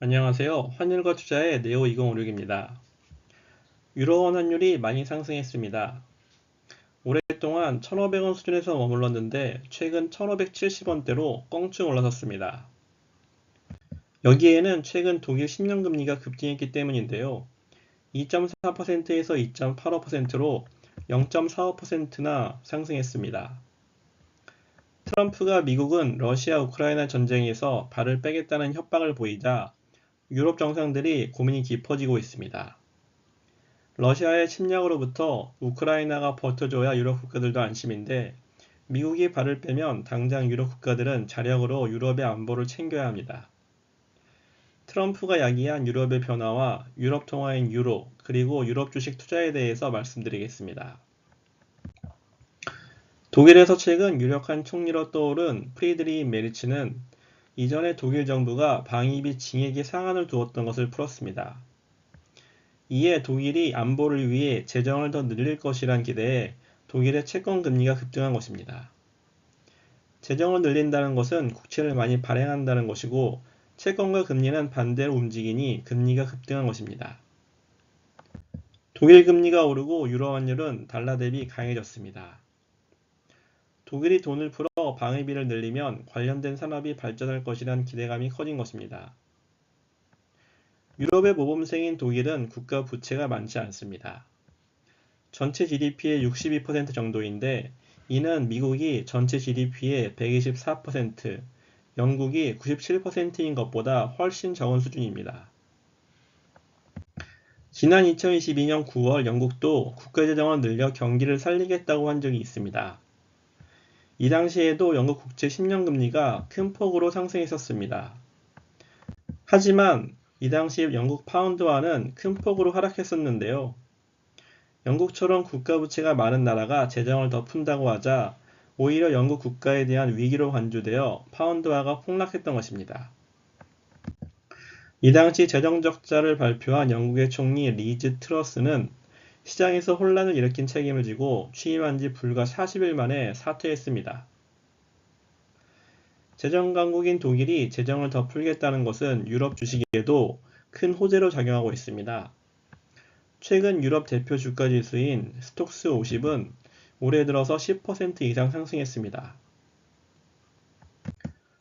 안녕하세요. 환율과 투자의 네오2056입니다. 유로원 환율이 많이 상승했습니다. 오랫동안 1,500원 수준에서 머물렀는데 최근 1,570원대로 껑충 올라섰습니다. 여기에는 최근 독일 10년 금리가 급등했기 때문인데요. 2.4%에서 2.85%로 0.45%나 상승했습니다. 트럼프가 미국은 러시아 우크라이나 전쟁에서 발을 빼겠다는 협박을 보이자 유럽 정상들이 고민이 깊어지고 있습니다. 러시아의 침략으로부터 우크라이나가 버텨줘야 유럽 국가들도 안심인데 미국이 발을 빼면 당장 유럽 국가들은 자력으로 유럽의 안보를 챙겨야 합니다. 트럼프가 야기한 유럽의 변화와 유럽 통화인 유로 그리고 유럽 주식 투자에 대해서 말씀드리겠습니다. 독일에서 최근 유력한 총리로 떠오른 프리드리히 메르츠는 이전에 독일 정부가 방위비 징액의 상한을 두었던 것을 풀었습니다. 이에 독일이 안보를 위해 재정을 더 늘릴 것이란 기대에 독일의 채권 금리가 급등한 것입니다. 재정을 늘린다는 것은 국채를 많이 발행한다는 것이고 채권과 금리는 반대로 움직이니 금리가 급등한 것입니다. 독일 금리가 오르고 유로 환율은 달러 대비 강해졌습니다. 독일이 돈을 풀어 방위비를 늘리면 관련된 산업이 발전할 것이란 기대감이 커진 것입니다. 유럽의 모범생인 독일은 국가 부채가 많지 않습니다. 전체 GDP의 62% 정도인데 이는 미국이 전체 GDP의 124%, 영국이 97%인 것보다 훨씬 적은 수준입니다. 지난 2022년 9월 영국도 국가재정을 늘려 경기를 살리겠다고 한 적이 있습니다. 이 당시에도 영국 국채 10년 금리가 큰 폭으로 상승했었습니다. 하지만 이 당시 영국 파운드화는 큰 폭으로 하락했었는데요. 영국처럼 국가 부채가 많은 나라가 재정을 더 푼다고 하자 오히려 영국 국가에 대한 위기로 간주되어 파운드화가 폭락했던 것입니다. 이 당시 재정 적자를 발표한 영국의 총리 리즈 트러스는 시장에서 혼란을 일으킨 책임을 지고 취임한 지 불과 40일 만에 사퇴했습니다. 재정 강국인 독일이 재정을 더 풀겠다는 것은 유럽 주식에도 큰 호재로 작용하고 있습니다. 최근 유럽 대표 주가 지수인 스톡스 50은 올해 들어서 10% 이상 상승했습니다.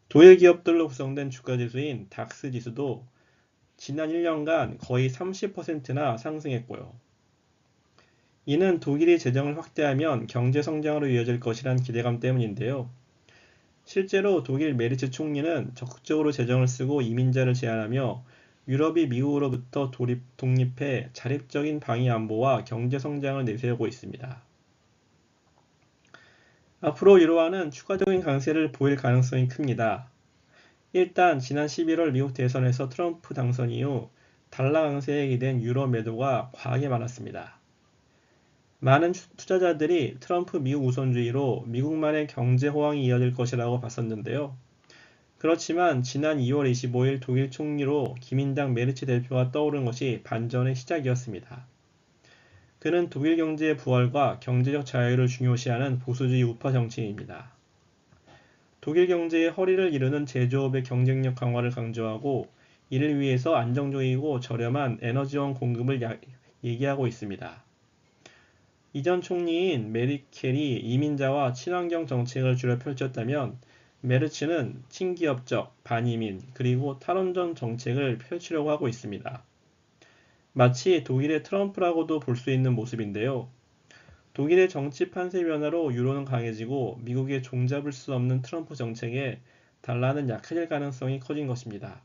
독일 기업들로 구성된 주가 지수인 닥스 지수도 지난 1년간 거의 30%나 상승했고요. 이는 독일이 재정을 확대하면 경제 성장으로 이어질 것이란 기대감 때문인데요. 실제로 독일 메르츠 총리는 적극적으로 재정을 쓰고 이민자를 제한하며 유럽이 미국으로부터 독립해 자립적인 방위 안보와 경제 성장을 내세우고 있습니다. 앞으로 유로화는 추가적인 강세를 보일 가능성이 큽니다. 일단 지난 11월 미국 대선에서 트럼프 당선 이후 달러 강세에 기댄 유로 매도가 과하게 많았습니다. 많은 투자자들이 트럼프 미국 우선주의로 미국만의 경제 호황이 이어질 것이라고 봤었는데요. 그렇지만 지난 2월 25일 독일 총리로 기민당 메르츠 대표가 떠오른 것이 반전의 시작이었습니다. 그는 독일 경제의 부활과 경제적 자유를 중요시하는 보수주의 우파 정치인입니다. 독일 경제의 허리를 이루는 제조업의 경쟁력 강화를 강조하고 이를 위해서 안정적이고 저렴한 에너지원 공급을 얘기하고 있습니다. 이전 총리인 메르켈이 이민자와 친환경 정책을 주로 펼쳤다면 메르츠는 친기업적, 반이민, 그리고 탈원전 정책을 펼치려고 하고 있습니다. 마치 독일의 트럼프라고도 볼 수 있는 모습인데요. 독일의 정치 판세 변화로 유로는 강해지고 미국의 종잡을 수 없는 트럼프 정책에 달러는 약해질 가능성이 커진 것입니다.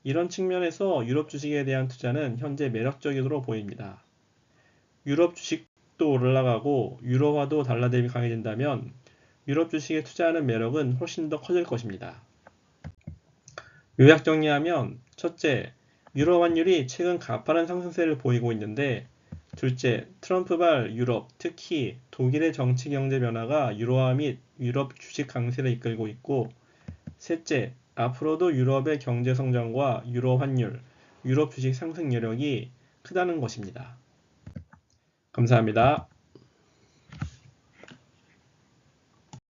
이런 측면에서 유럽 주식에 대한 투자는 현재 매력적으로 보입니다. 유럽 주식도 올라가고 유로화도 달러 대비 강해진다면 유럽 주식에 투자하는 매력은 훨씬 더 커질 것입니다. 요약 정리하면 첫째, 유로 환율이 최근 가파른 상승세를 보이고 있는데 둘째, 트럼프발 유럽, 특히 독일의 정치 경제 변화가 유로화 및 유럽 주식 강세를 이끌고 있고 셋째, 앞으로도 유럽의 경제 성장과 유로 환율, 유럽 주식 상승 여력이 크다는 것입니다. 감사합니다.